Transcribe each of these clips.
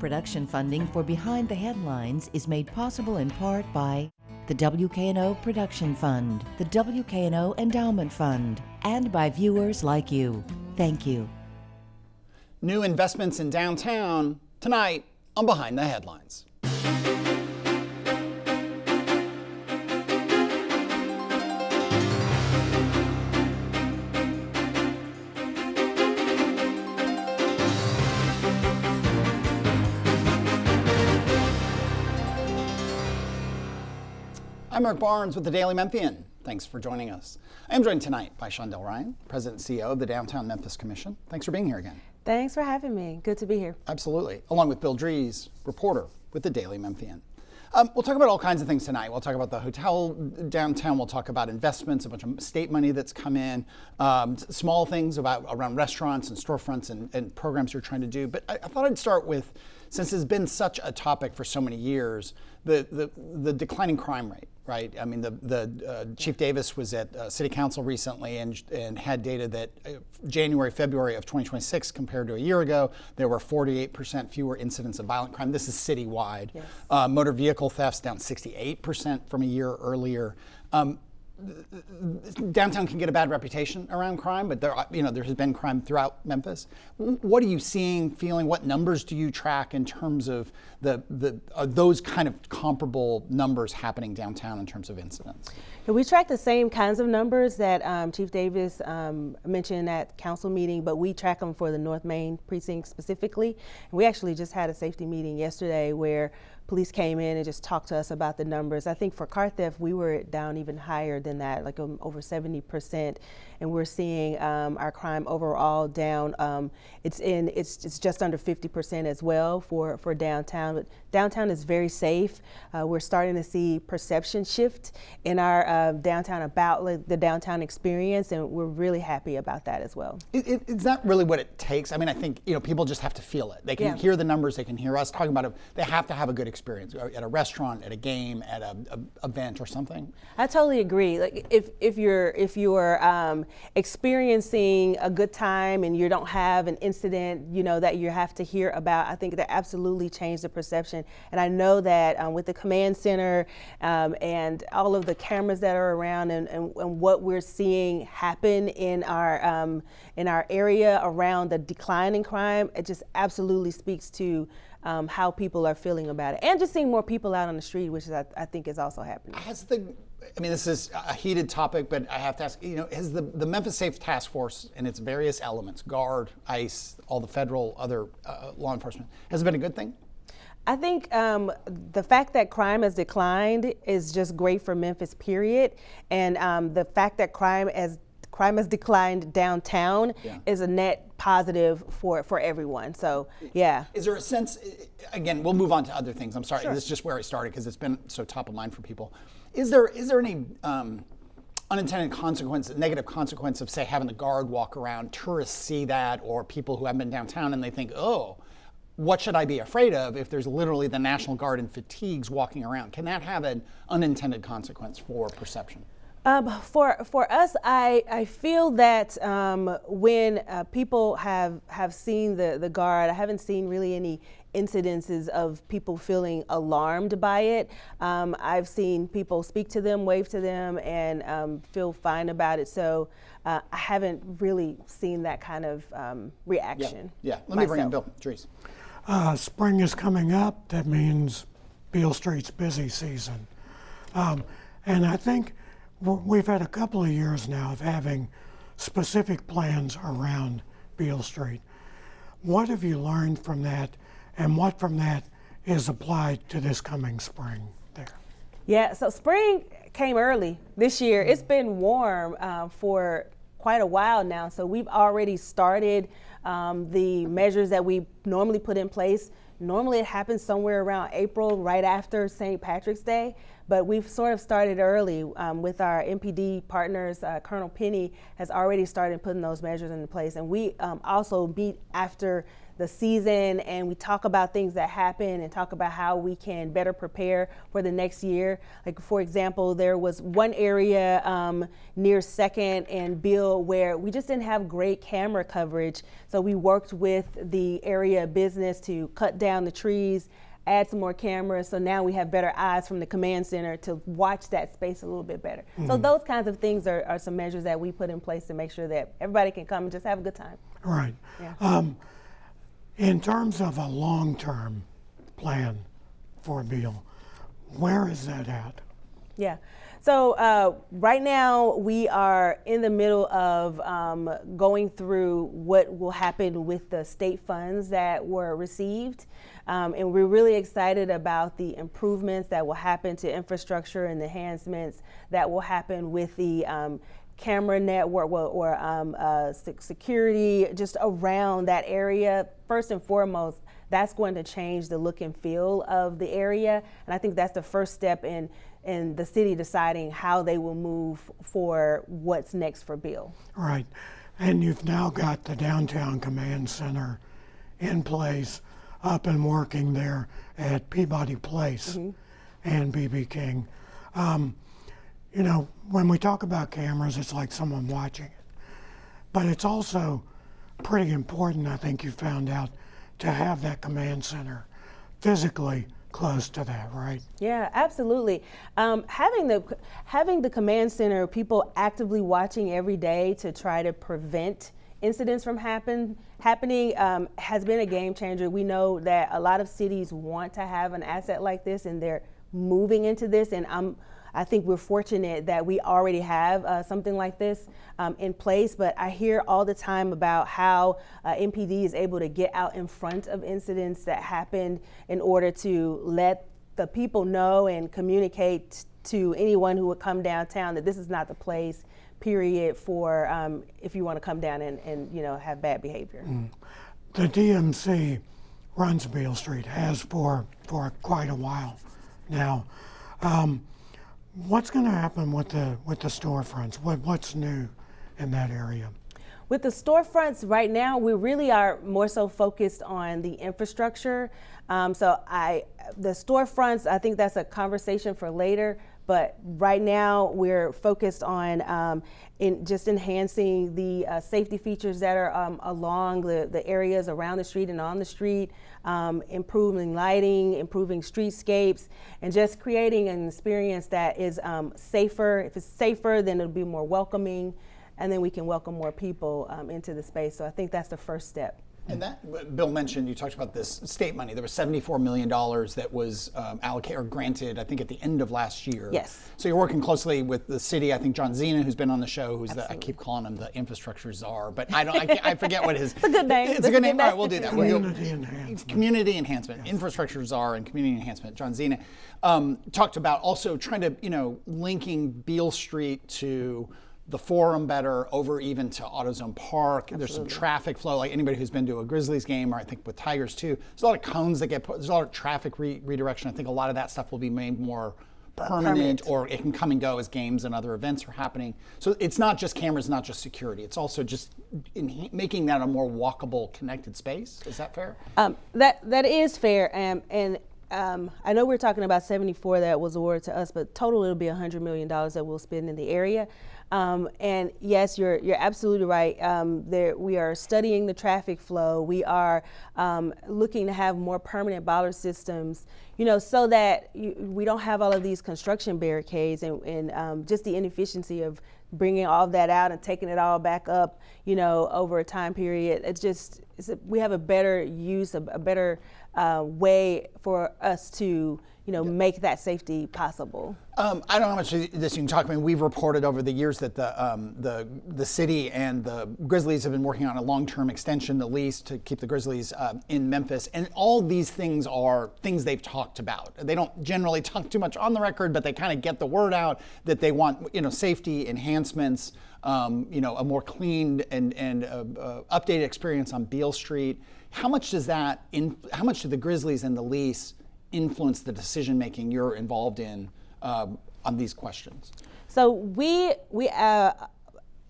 Production funding for Behind the Headlines is made possible in part by the WKNO Production Fund, the WKNO Endowment Fund, and by viewers like you. Thank you. New investments in downtown tonight on Behind the Headlines. I'm Mark Barnes with the Daily Memphian. Thanks for joining us. I am joined tonight by Shondell Ryan, President and CEO of the Downtown Memphis Commission. Thanks for being here again. Thanks for having me. Good to be here. Absolutely. Along with Bill Dries, reporter with the Daily Memphian. We'll talk about all kinds of things tonight. We'll talk about the hotel downtown. We'll talk about investments, a bunch of state money that's come in, small things around restaurants and storefronts and programs you're trying to do. But I thought I'd start with, since it's been such a topic for so many years, the declining crime rate, right? I mean, the Chief Davis was at City Council recently and had data that January, February of 2026 compared to a year ago, there were 48% fewer incidents of violent crime. This is citywide. Yes. Motor vehicle thefts down 68% from a year earlier. Downtown can get a bad reputation around crime, but there has been crime throughout Memphis. What are you seeing, feeling? What numbers do you track in terms of those kind of comparable numbers happening downtown in terms of incidents? We track the same kinds of numbers that Chief Davis mentioned at council meeting, but we track them for the North Main precinct specifically. And we actually just had a safety meeting yesterday where police came in and just talked to us about the numbers. I think for car theft, we were down even higher than that, like over 70%. And we're seeing our crime overall down. It's just under 50% as well for downtown. But downtown is very safe. We're starting to see perception shift in our downtown about the downtown experience, and we're really happy about that as well. Is that really what it takes? I mean, I think people just have to feel it. They can hear the numbers. They can hear us talking about it. They have to have a good experience at a restaurant, at a game, at an event or something. I totally agree. Like if you're experiencing a good time and you don't have an incident, that you have to hear about, I think that absolutely changed the perception. And I know that with the command center and all of the cameras that are around and what we're seeing happen in our area around the decline in crime, it just absolutely speaks to how people are feeling about it, and just seeing more people out on the street, which I think is also happening. This is a heated topic, but I have to ask, has the Memphis Safe Task Force and its various elements, Guard, ICE, all the federal, other law enforcement, has it been a good thing? I think the fact that crime has declined is just great for Memphis, period. And the fact that crime has declined downtown is a net positive for everyone. So, yeah. Is there a sense, again, we'll move on to other things. I'm sorry, Sure. This is just where I started because it's been so top of mind for people. Is there any unintended consequence, negative consequence of, say, having the Guard walk around, tourists see that, or people who haven't been downtown and they think, oh, what should I be afraid of if there's literally the National Guard in fatigues walking around? Can that have an unintended consequence for perception? For us, I feel that when people have seen the Guard, I haven't seen really any incidences of people feeling alarmed by it. I've seen people speak to them, wave to them, and feel fine about it. So I haven't really seen that kind of reaction. Yeah. Let me bring in Bill Dries. Spring is coming up. That means Beale Street's busy season. And I think we've had a couple of years now of having specific plans around Beale Street. What have you learned from that, and what from that is applied to this coming spring there? Yeah, so spring came early this year. It's been warm for quite a while now, so we've already started the measures that we normally put in place. Normally it happens somewhere around April, right after St. Patrick's Day, but we've sort of started early with our MPD partners. Colonel Penny has already started putting those measures into place, and we also meet after the season, and we talk about things that happen and talk about how we can better prepare for the next year. Like, for example, there was one area near 2nd and Beale where we just didn't have great camera coverage. So we worked with the area business to cut down the trees, add some more cameras, so now we have better eyes from the command center to watch that space a little bit better. So those kinds of things are some measures that we put in place to make sure that everybody can come and just have a good time. Right. Yeah. In terms of a long-term plan for Beale, where is that at? Yeah. So right now we are in the middle of going through what will happen with the state funds that were received. And we're really excited about the improvements that will happen to infrastructure and the enhancements that will happen with the camera network or security just around that area. First and foremost, that's going to change the look and feel of the area. And I think that's the first step in the city deciding how they will move for what's next for Beale. Right. And you've now got the downtown command center in place, up and working there at Peabody Place and BB King. You know, when we talk about cameras, it's like someone watching it. But it's also pretty important, I think you found out, to have that command center physically close to that, right? Yeah, absolutely. Having the command center, people actively watching every day to try to prevent incidents from happening has been a game changer. We know that a lot of cities want to have an asset like this, and they're moving into this. And I think we're fortunate that we already have something like this in place. But I hear all the time about how MPD is able to get out in front of incidents that happened in order to let the people know and communicate to anyone who would come downtown that this is not the place, period, for if you want to come down and have bad behavior. The DMC runs Beale Street, has for quite a while now. What's going to happen with the storefronts? What's new in that area? With the storefronts right now, we really are more so focused on the infrastructure. The storefronts, I think that's a conversation for later. But right now, we're focused on just enhancing the safety features that are along the areas around the street and on the street, improving lighting, improving streetscapes, and just creating an experience that is safer. If it's safer, then it'll be more welcoming, and then we can welcome more people into the space. So I think that's the first step. And that, Bill mentioned, you talked about this state money. There was $74 million that was allocated or granted, I think, at the end of last year. Yes. So you're working closely with the city. I think John Zena, who's been on the show, I keep calling him the infrastructure czar, but I forget what his. It's a good name. It's a good name. All right, we'll do that. Community enhancement. Community enhancement, yes. Infrastructure czar and community enhancement. John Zena talked about also trying to, linking Beale Street to the Forum better, over even to AutoZone Park. Absolutely. There's some traffic flow, like anybody who's been to a Grizzlies game, or I think with Tigers too. There's a lot of cones that get put, there's a lot of traffic redirection. I think a lot of that stuff will be made more permanent, or it can come and go as games and other events are happening. So it's not just cameras, not just security. It's also just making that a more walkable, connected space. Is that fair? That is fair. And I know we're talking about 74 that was awarded to us, but total it'll be $100 million that we'll spend in the area. And yes, you're absolutely right. We are studying the traffic flow. We are looking to have more permanent bollard systems, so that we don't have all of these construction barricades and just the inefficiency of bringing all of that out and taking it all back up, over a time period. We have a better use, a better way for us to make that safety possible. I don't know how much of this you can talk about. We've reported over the years that the city and the Grizzlies have been working on a long-term extension, the lease, to keep the Grizzlies in Memphis. And all these things are things they've talked about. They don't generally talk too much on the record, but they kind of get the word out that they want, safety enhancements, a more clean and updated experience on Beale Street. How much do the Grizzlies and the lease influence the decision making you're involved in on these questions? So we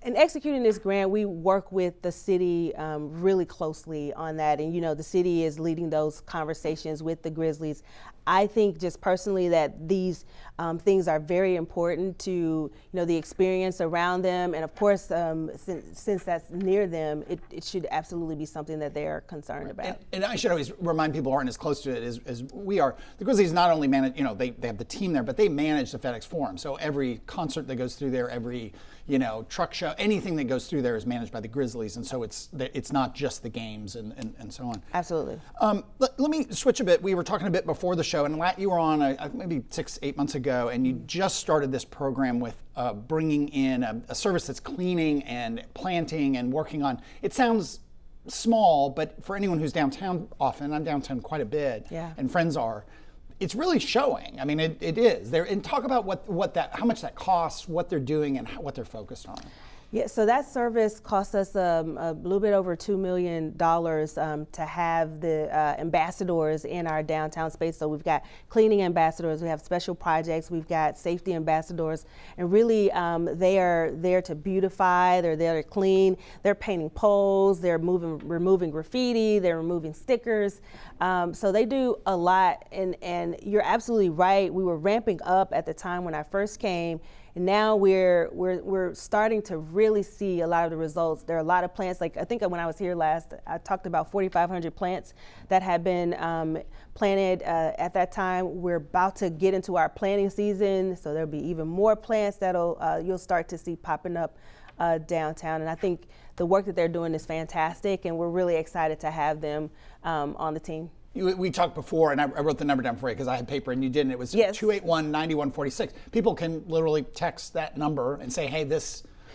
in executing this grant, we work with the city really closely on that. And, the city is leading those conversations with the Grizzlies. I think just personally that these things are very important to, the experience around them. And of course, since that's near them, it should absolutely be something that they are concerned about. And I should always remind people who aren't as close to it as we are. The Grizzlies not only manage, they have the team there, but they manage the FedEx Forum. So every concert that goes through there, every truck show, anything that goes through there is managed by the Grizzlies, and so it's not just the games and so on. Absolutely. Let me switch a bit. We were talking a bit before the show, and you were on maybe 6-8 months ago, and you just started this program with bringing in a service that's cleaning and planting and working on. It sounds small, but for anyone who's downtown often, I'm downtown quite a bit, and friends are. It's really showing. I mean, it is. And talk about how much that costs, what they're doing, and what they're focused on. Yeah, so that service cost us a little bit over $2 million to have the ambassadors in our downtown space. So we've got cleaning ambassadors, we have special projects, we've got safety ambassadors, and really they are there to beautify, they're there to clean, they're painting poles, they're removing graffiti, they're removing stickers. So they do a lot, and you're absolutely right. We were ramping up at the time when I first came. And now we're starting to really see a lot of the results. There are a lot of plants, like I think when I was here last, I talked about 4,500 plants that had been planted at that time. We're about to get into our planting season, so there'll be even more plants that'll you'll start to see popping up downtown. And I think the work that they're doing is fantastic, and we're really excited to have them on the team. We talked before, and I wrote the number down for you because I had paper and you didn't. It was 281-9146. People can literally text that number and say, hey,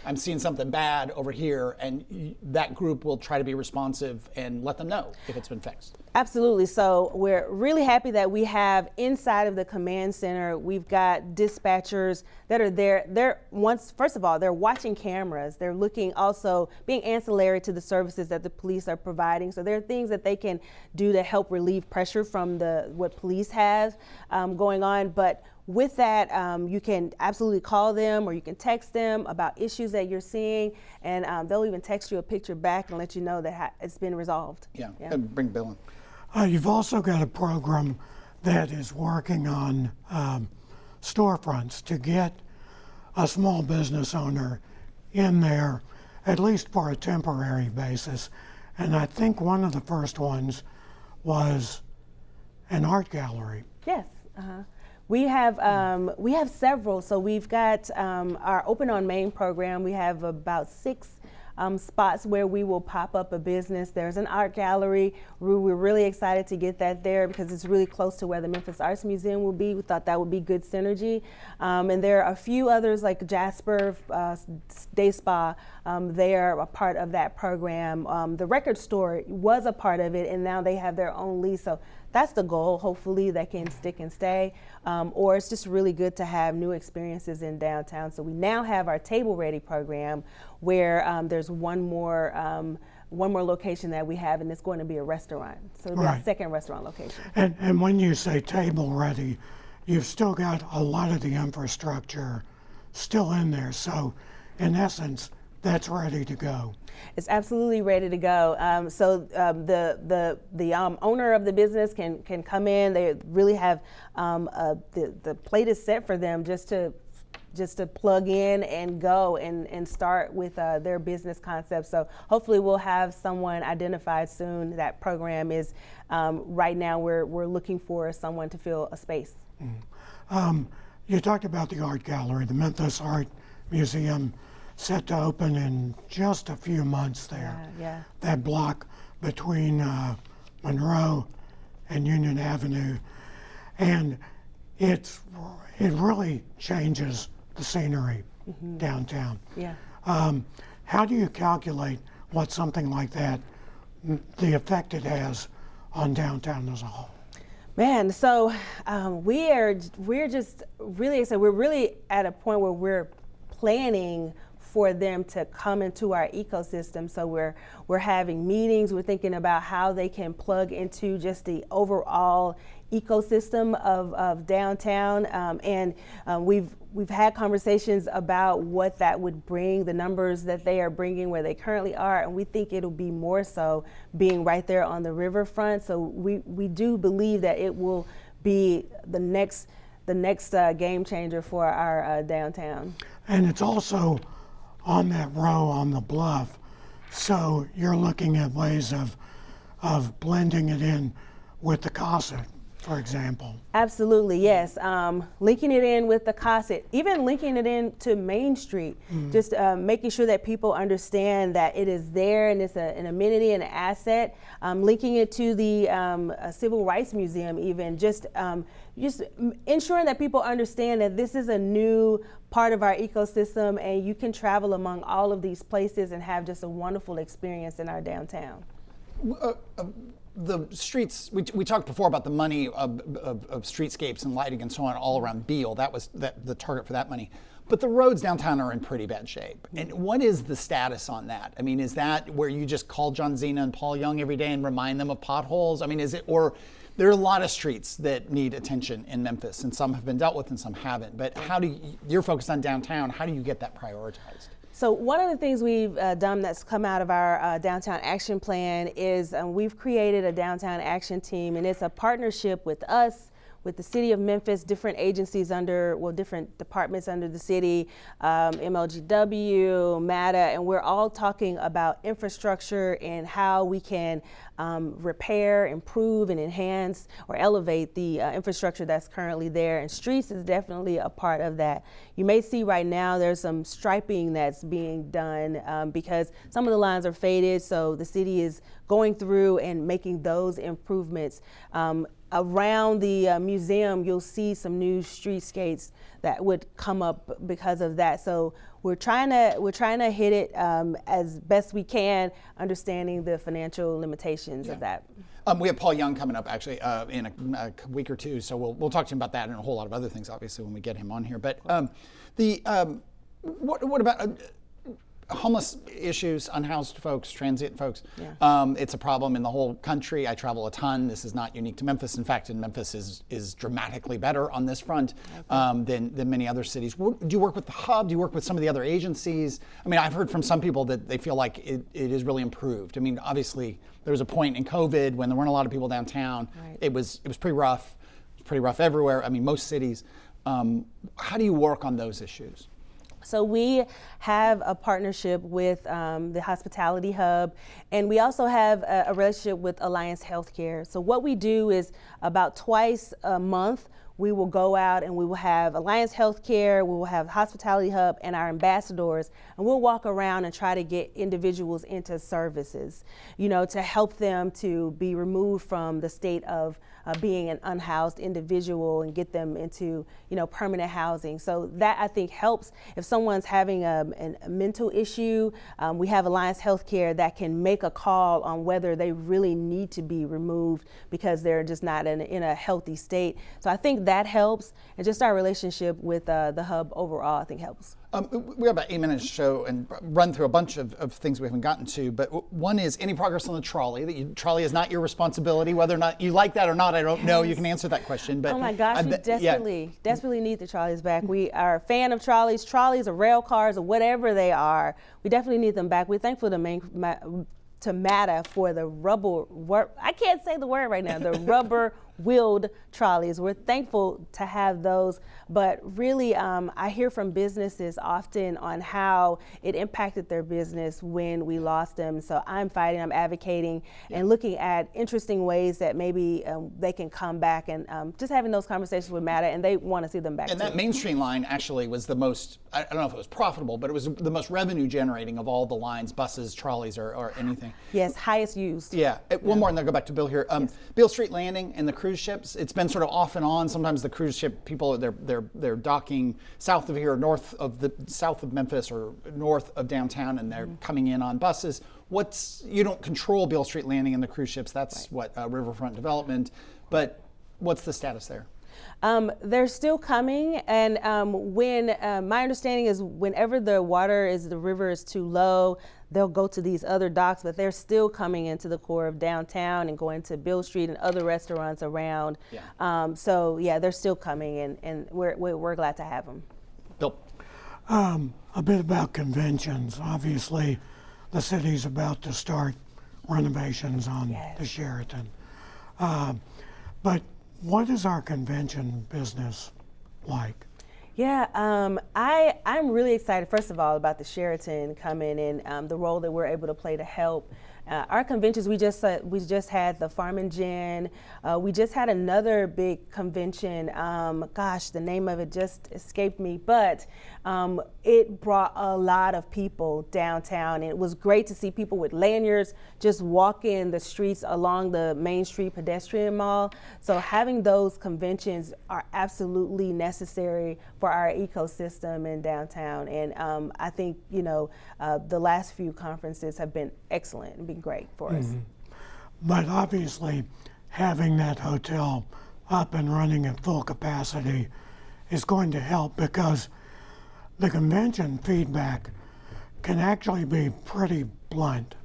I'm seeing something bad over here, and that group will try to be responsive and let them know if it's been fixed. Absolutely. So we're really happy that we have inside of the command center, we've got dispatchers that are there. First of all, they're watching cameras. They're looking, also being ancillary to the services that the police are providing. So there are things that they can do to help relieve pressure from what police have going on. But with that, you can absolutely call them or you can text them about issues that you're seeing, and they'll even text you a picture back and let you know that it's been resolved. Yeah. And bring Bill in. You've also got a program that is working on storefronts to get a small business owner in there, at least for a temporary basis. And I think one of the first ones was an art gallery. Yes. We have several. So we've got our Open on Main program. We have about 6 spots where we will pop up a business. There's an art gallery. We're really excited to get that there because it's really close to where the Memphis Arts Museum will be. We thought that would be good synergy. And there are a few others like Jasper Day Spa. They are a part of that program. The record store was a part of it, and now they have their own lease. So that's the goal. Hopefully that can stick and stay. Or it's just really good to have new experiences in downtown. So we now have our Table Ready program where there's one more location that we have, and it's going to be a restaurant. So it'll be our second restaurant location. And when you say Table Ready, you've still got a lot of the infrastructure still in there. So in essence, that's ready to go. It's absolutely ready to go. So the owner of the business can come in. They really have the plate is set for them just to plug in and go and start with their business concept. So hopefully we'll have someone identified soon. That program is right now we're looking for someone to fill a space. You talked about the art gallery, the Memphis Art Museum, set to open in just a few months there. Yeah. That block between Monroe and Union Avenue, and it really changes the scenery downtown. Yeah. How do you calculate what something like that, the effect it has on downtown as a whole? Man, so we're just really excited. We're really at a point where we're planning for them to come into our ecosystem. So we're having meetings, we're thinking about how they can plug into just the overall ecosystem of downtown, and we've had conversations about what that would bring, the numbers that they are bringing where they currently are, and we think it'll be more so being right there on the riverfront. So we do believe that it will be the next game changer for our downtown. And it's also on that row on the bluff, so you're looking at ways of blending it in with the Cosset, for example. Absolutely, yes. Linking it in with the Cosset, even linking it in to Main Street, just making sure that people understand that it is there and it's an amenity and an asset. Linking it to the Civil Rights Museum, even just ensuring that people understand that this is a new part of our ecosystem, and you can travel among all of these places and have just a wonderful experience in our downtown. The streets, we talked before about the money of streetscapes and lighting and so on all around Beale. That was the target for that money. But the roads downtown are in pretty bad shape. And what is the status on that? I mean, is that where you just call John Zena and Paul Young every day and remind them of potholes? I mean, is it, or there are a lot of streets that need attention in Memphis, and some have been dealt with and some haven't. But you're focused on downtown, how do you get that prioritized? So one of the things we've done that's come out of our downtown action plan is we've created a downtown action team, and it's a partnership with us, with the city of Memphis, different agencies different departments under the city, MLGW, MATA, and we're all talking about infrastructure and how we can repair, improve, and enhance or elevate the infrastructure that's currently there. And streets is definitely a part of that. You may see right now there's some striping that's being done because some of the lines are faded, so the city is going through and making those improvements. Around the museum, you'll see some new streetscapes that would come up because of that. So we're trying to hit it as best we can, understanding the financial limitations of that. We have Paul Young coming up actually in a week or two, so we'll talk to him about that and a whole lot of other things, obviously, when we get him on here. But what about homeless issues, unhoused folks, transient folks? Yeah. It's a problem in the whole country. I travel a ton. This is not unique to Memphis. In fact, Memphis is dramatically better on this front than many other cities. Do you work with the Hub? Do you work with some of the other agencies? I mean, I've heard from some people that they feel like it is really improved. I mean, obviously, there was a point in COVID when there weren't a lot of people downtown. Right. It was pretty rough. It was pretty rough everywhere. I mean, most cities. How do you work on those issues? So we have a partnership with the Hospitality Hub, and we also have a relationship with Alliance Healthcare. So what we do is about twice a month, we will go out and we will have Alliance Healthcare, we will have Hospitality Hub and our ambassadors, and we'll walk around and try to get individuals into services, to help them to be removed from the state of being an unhoused individual and get them into, permanent housing. So that, I think, helps. If someone's having a mental issue, we have Alliance Healthcare that can make a call on whether they really need to be removed because they're just not in a healthy state. So I think that helps, and just our relationship with the Hub overall, I think, helps. We have about 8 minutes to show and run through a bunch of things we haven't gotten to, but one is any progress on the trolley. Trolley is not your responsibility. Whether or not you like that or not, I don't know. You can answer that question. But oh my gosh, we desperately need the trolleys back. We are a fan of trolleys or rail cars or whatever they are. We definitely need them back. We're thankful to MATA for the I can't say the word right now, the rubber wheeled trolleys. We're thankful to have those, but really I hear from businesses often on how it impacted their business when we lost them. So I'm advocating and looking at interesting ways that maybe they can come back, and just having those conversations with MATA, and they want to see them back. And that Main Street line actually was the most, I don't know if it was profitable, but it was the most revenue generating of all the lines, buses, trolleys, or anything. Yes, highest used. Yeah. One more and then I'll go back to Bill here. Yes. Beale Street Landing and the cruise ships, it's been sort of off and on. Sometimes the cruise ship people, they're docking south of here, south of Memphis or north of downtown, and they're coming in on buses. You don't control Beale Street Landing and the cruise ships. That's Riverfront Development. But what's the status there? They're still coming, and when my understanding is whenever the river is too low, they'll go to these other docks, but they're still coming into the core of downtown and going to Beale Street and other restaurants around. Yeah. So yeah, they're still coming, and we're glad to have them. Bill. A bit about conventions. Obviously, the city's about to start renovations on the Sheraton. But what is our convention business like? Yeah, I'm really excited, first of all, about the Sheraton coming and the role that we're able to play to help. Our conventions, we just had the Farm and Gin. We just had another big convention. Gosh, the name of it just escaped me, but it brought a lot of people downtown. And it was great to see people with lanyards just walking the streets along the Main Street pedestrian mall. So having those conventions are absolutely necessary for our ecosystem in downtown. And I think, the last few conferences have been excellent and been great for us. But obviously, having that hotel up and running at full capacity is going to help, because the convention feedback can actually be pretty blunt.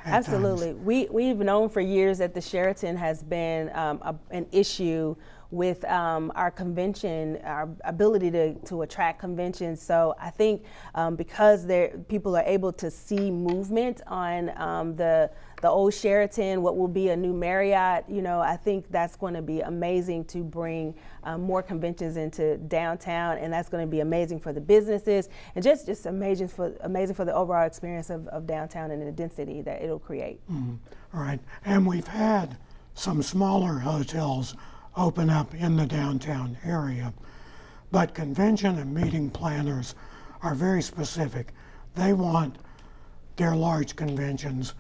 Absolutely. We've known for years that the Sheraton has been an issue with our convention, our ability to attract conventions. So I think because people are able to see movement on the old Sheraton, what will be a new Marriott, I think that's going to be amazing to bring more conventions into downtown, and that's going to be amazing for the businesses and just amazing for the overall experience of downtown and the density that it'll create. All right, and we've had some smaller hotels open up in the downtown area, but convention and meeting planners are very specific. They want their large conventions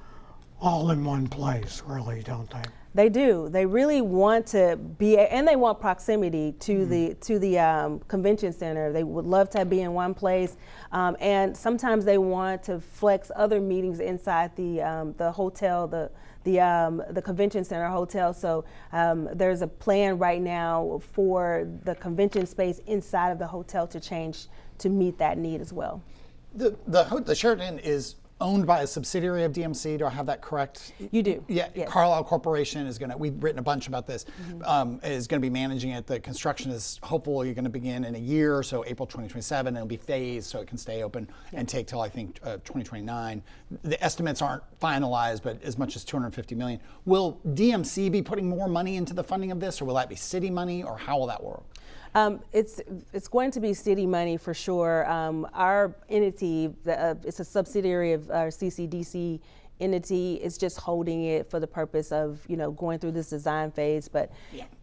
all in one place, really, don't they? They do. They really want to be, and they want proximity to the convention center. They would love to be in one place, and sometimes they want to flex other meetings inside the hotel, the convention center hotel. So there's a plan right now for the convention space inside of the hotel to change to meet that need as well. The Sheraton is owned by a subsidiary of DMC. Do I have that correct? You do. Yeah. Yes. Carlyle Corporation is we've written a bunch about this, is going to be managing it. The construction is hopefully going to begin in a year, so April 2027, and it'll be phased so it can stay open and take till I think 2029. The estimates aren't finalized, but as much as $250 million. Will DMC be putting more money into the funding of this, or will that be city money, or how will that work? It's going to be city money for sure. Our entity, it's a subsidiary of our CCDC entity, is just holding it for the purpose of going through this design phase. But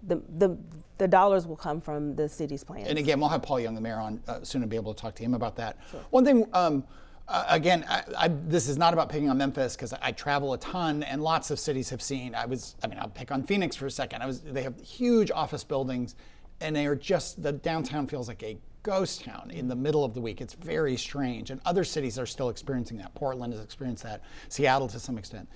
the dollars will come from the city's plans. And again, we'll have Paul Young, the mayor, on soon and be able to talk to him about that. Sure. One thing. Again, this is not about picking on Memphis, because I travel a ton, and lots of cities have seen. I'll pick on Phoenix for a second. They have huge office buildings, and they are the downtown feels like a ghost town in the middle of the week. It's very strange, and other cities are still experiencing that. Portland has experienced that, Seattle to some extent.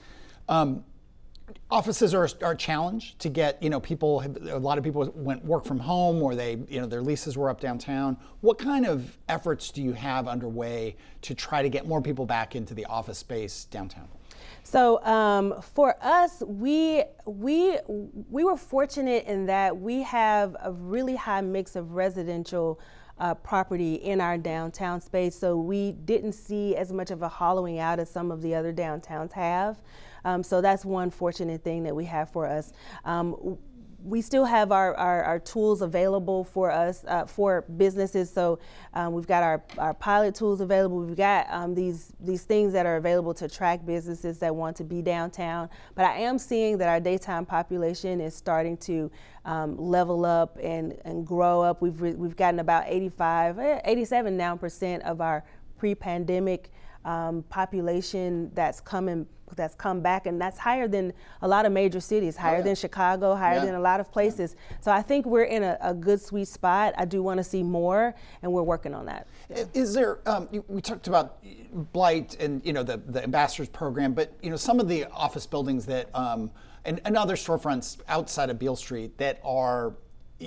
Offices are a challenge to get, people, a lot of people went work from home, or they, their leases were up downtown. What kind of efforts do you have underway to try to get more people back into the office space downtown? So for us, we were fortunate in that we have a really high mix of residential property in our downtown space, so we didn't see as much of a hollowing out as some of the other downtowns have. So that's one fortunate thing that we have for us. We still have our tools available for us, for businesses. So we've got our pilot tools available. We've got these things that are available to track businesses that want to be downtown. But I am seeing that our daytime population is starting to level up and grow up. We've gotten about 87% now of our pre-pandemic population that's come back, and that's higher than a lot of major cities, higher than Chicago, higher than a lot of places. So I think we're in a good sweet spot. I do want to see more, and we're working on that. Is there, we talked about Blight and the ambassadors program, but some of the office buildings that and other storefronts outside of Beale Street that are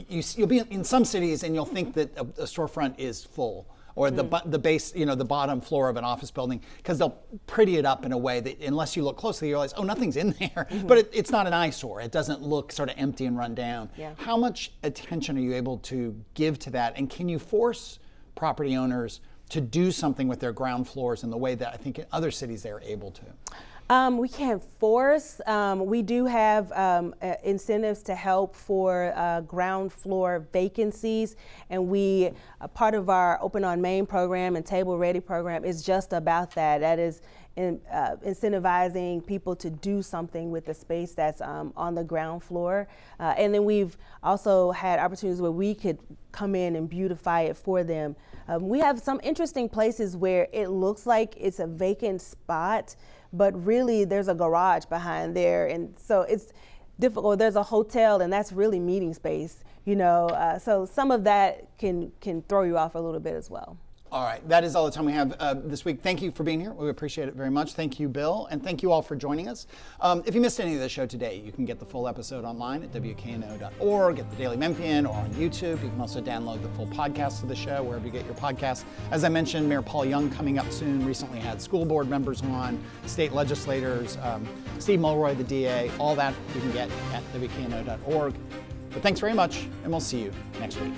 you'll be in some cities and you'll think that a storefront is full, or the base, the bottom floor of an office building, because they'll pretty it up in a way that, unless you look closely, you realize, oh, nothing's in there. But it's not an eyesore. It doesn't look sort of empty and run down. Yeah. How much attention are you able to give to that? And can you force property owners to do something with their ground floors in the way that I think in other cities they're able to? We can't force. We do have incentives to help for ground floor vacancies, and part of our Open on Main program and Table Ready program is just about that. That is incentivizing people to do something with the space that's on the ground floor. And then we've also had opportunities where we could come in and beautify it for them. We have some interesting places where it looks like it's a vacant spot, but really there's a garage behind there, and so it's difficult. There's a hotel, and that's really meeting space, so some of that can throw you off a little bit as well. All right, that is all the time we have this week. Thank you for being here. We appreciate it very much. Thank you, Bill, and thank you all for joining us. If you missed any of the show today, you can get the full episode online at WKNO.org, at the Daily Memphian, or on YouTube. You can also download the full podcast of the show wherever you get your podcasts. As I mentioned, Mayor Paul Young coming up soon. Recently had school board members on, state legislators, Steve Mulroy, the DA. All that you can get at WKNO.org. But thanks very much, and we'll see you next week.